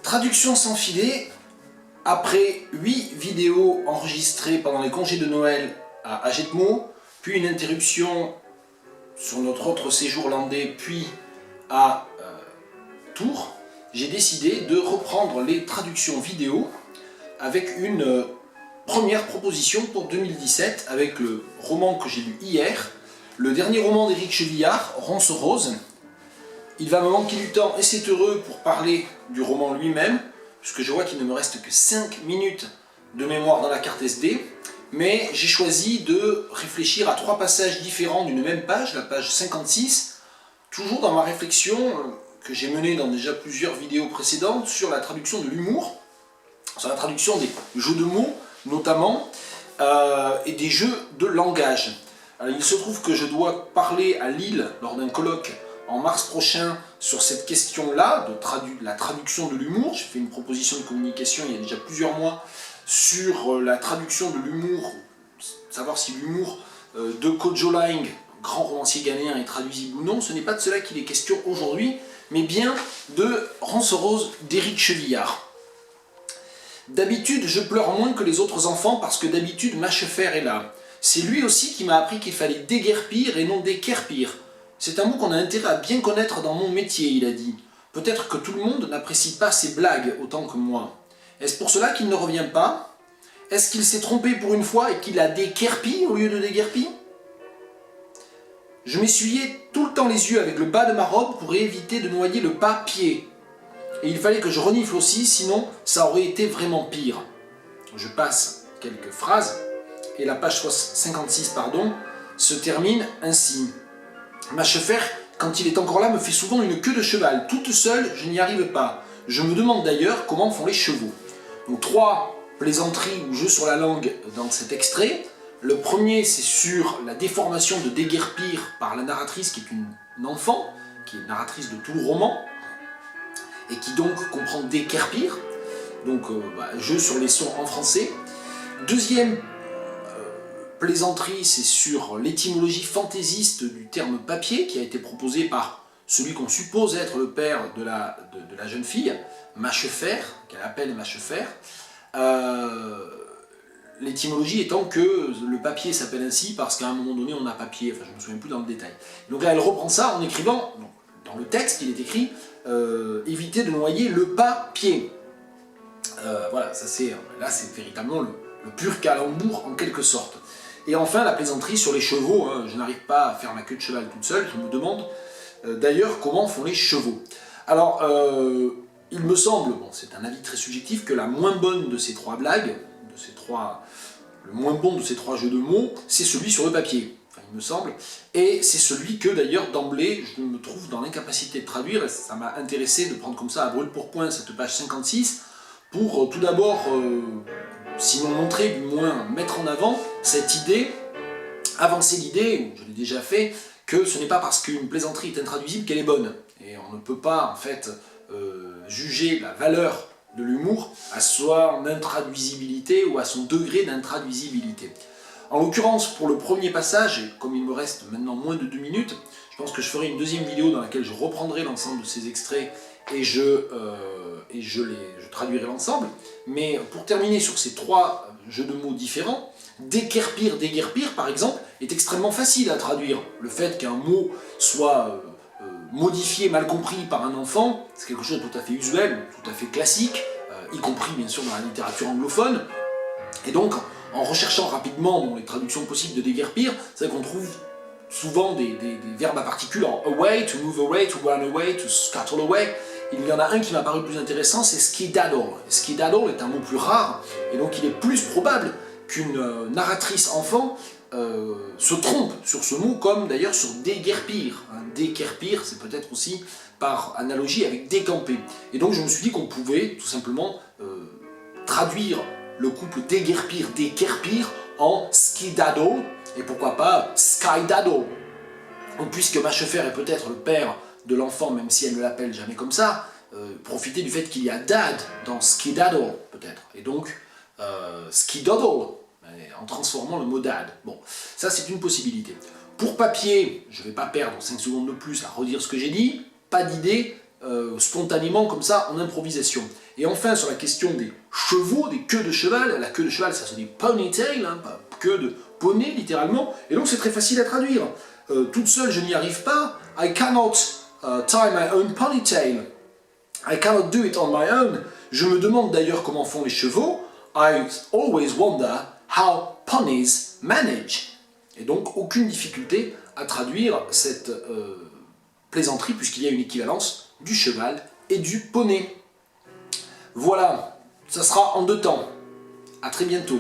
Traduction sans filet, après 8 vidéos enregistrées pendant les congés de Noël à Jetmo, puis une interruption sur notre autre séjour landais, puis à Tours, j'ai décidé de reprendre les traductions vidéo avec une première proposition pour 2017, avec le roman que j'ai lu hier, le dernier roman d'Éric Chevillard, Ronce Rose. Il va me manquer du temps et c'est heureux pour parler du roman lui-même, puisque je vois qu'il ne me reste que 5 minutes de mémoire dans la carte SD, mais j'ai choisi de réfléchir à 3 passages différents d'une même page, la page 56, toujours dans ma réflexion que j'ai menée dans déjà plusieurs vidéos précédentes sur la traduction de l'humour, sur la traduction des jeux de mots notamment, et des jeux de langage. Alors, il se trouve que je dois parler à Lille lors d'un colloque en mars prochain sur cette question-là, de la traduction de l'humour. J'ai fait une proposition de communication il y a déjà plusieurs mois sur la traduction de l'humour, savoir si l'humour de Kojo Lang, grand romancier ghanéen, est traduisible ou non. Ce n'est pas de cela qu'il est question aujourd'hui, mais bien de Ronce Rose d'Éric Chevillard. D'habitude, je pleure moins que les autres enfants parce que d'habitude, Mâchefer est là. C'est lui aussi qui m'a appris qu'il fallait déguerpir et non déquerpir. C'est un mot qu'on a intérêt à bien connaître dans mon métier, il a dit. Peut-être que tout le monde n'apprécie pas ses blagues autant que moi. Est-ce pour cela qu'il ne revient pas? Est-ce qu'il s'est trompé pour une fois et qu'il a déquerpi au lieu de déguerpi? Je m'essuyais tout le temps les yeux avec le bas de ma robe pour éviter de noyer le pas-pied. Et il fallait que je renifle aussi, sinon ça aurait été vraiment pire. Je passe quelques phrases, et la page 56 se termine ainsi. Mâchefer, quand il est encore là, me fait souvent une queue de cheval. Toute seule, je n'y arrive pas. Je me demande d'ailleurs comment font les chevaux. Donc 3 plaisanteries ou jeux sur la langue dans cet extrait. Le premier, c'est sur la déformation de déguerpir par la narratrice, qui est une enfant, qui est narratrice de tout le roman, et qui donc comprend déquerpir. Donc jeu sur les sons en français. Deuxième plaisanterie, c'est sur l'étymologie fantaisiste du terme papier, qui a été proposé par celui qu'on suppose être le père de la jeune fille, Mâchefer, qu'elle appelle Mâchefer. L'étymologie étant que le papier s'appelle ainsi parce qu'à un moment donné on a papier, enfin je ne me souviens plus dans le détail. Donc là elle reprend ça en écrivant, dans le texte il est écrit, éviter de noyer le papier. Voilà, là c'est véritablement le pur calembour en quelque sorte. Et enfin, la plaisanterie sur les chevaux, hein, je n'arrive pas à faire ma queue de cheval toute seule, je me demande d'ailleurs comment font les chevaux. Alors, il me semble, bon, c'est un avis très subjectif, que la moins bonne de ces 3 blagues, le moins bon de ces 3 jeux de mots, c'est celui sur le papier, enfin, il me semble, et c'est celui que d'ailleurs d'emblée, je me trouve dans l'incapacité de traduire, et ça m'a intéressé de prendre comme ça à brûle-pourpoint cette page 56, pour tout d'abord, sinon montrer, du moins mettre en avant cette idée, avancer l'idée, je l'ai déjà fait, que ce n'est pas parce qu'une plaisanterie est intraduisible qu'elle est bonne. Et on ne peut pas en fait juger la valeur de l'humour à son intraduisibilité ou à son degré d'intraduisibilité. En l'occurrence, pour le premier passage, et comme il me reste maintenant moins de 2 minutes, je pense que je ferai une deuxième vidéo dans laquelle je reprendrai l'ensemble de ces extraits et je traduirai l'ensemble. Mais pour terminer sur ces 3 jeux de mots différents, déquerpir, déguerpir par exemple, est extrêmement facile à traduire. Le fait qu'un mot soit modifié, mal compris par un enfant, c'est quelque chose de tout à fait usuel, tout à fait classique, y compris bien sûr dans la littérature anglophone. Et donc, en recherchant rapidement les traductions possibles de déguerpir, c'est vrai qu'on trouve souvent des verbes à particules en away, to move away, to run away, to scuttle away. Il y en a un qui m'a paru plus intéressant, c'est skedaddle. Skedaddle est un mot plus rare, et donc il est plus probable qu'une narratrice enfant se trompe sur ce mot, comme d'ailleurs sur déguerpir. Déguerpir, c'est peut-être aussi par analogie avec décamper. Et donc je me suis dit qu'on pouvait tout simplement traduire le couple déguerpir en skedaddle, et pourquoi pas skydaddle. Donc, puisque Mâchefer est peut-être le père de l'enfant, même si elle ne l'appelle jamais comme ça, profiter du fait qu'il y a dad dans skedaddle, peut-être. Et donc, skedaddle, en transformant le mot dad. Bon, ça c'est une possibilité. Pour papier, je ne vais pas perdre 5 secondes de plus à redire ce que j'ai dit, pas d'idée spontanément comme ça en improvisation. Et enfin, sur la question des chevaux, des queues de cheval, la queue de cheval, ça se dit ponytail, hein, pas queue de poney, littéralement. Et donc, c'est très facile à traduire. Toute seule, je n'y arrive pas. I cannot tie my own ponytail. I cannot do it on my own. Je me demande d'ailleurs comment font les chevaux. I always wonder how ponies manage. Et donc, aucune difficulté à traduire cette plaisanterie, puisqu'il y a une équivalence du cheval et du poney. Voilà, ça sera en 2 temps. À très bientôt.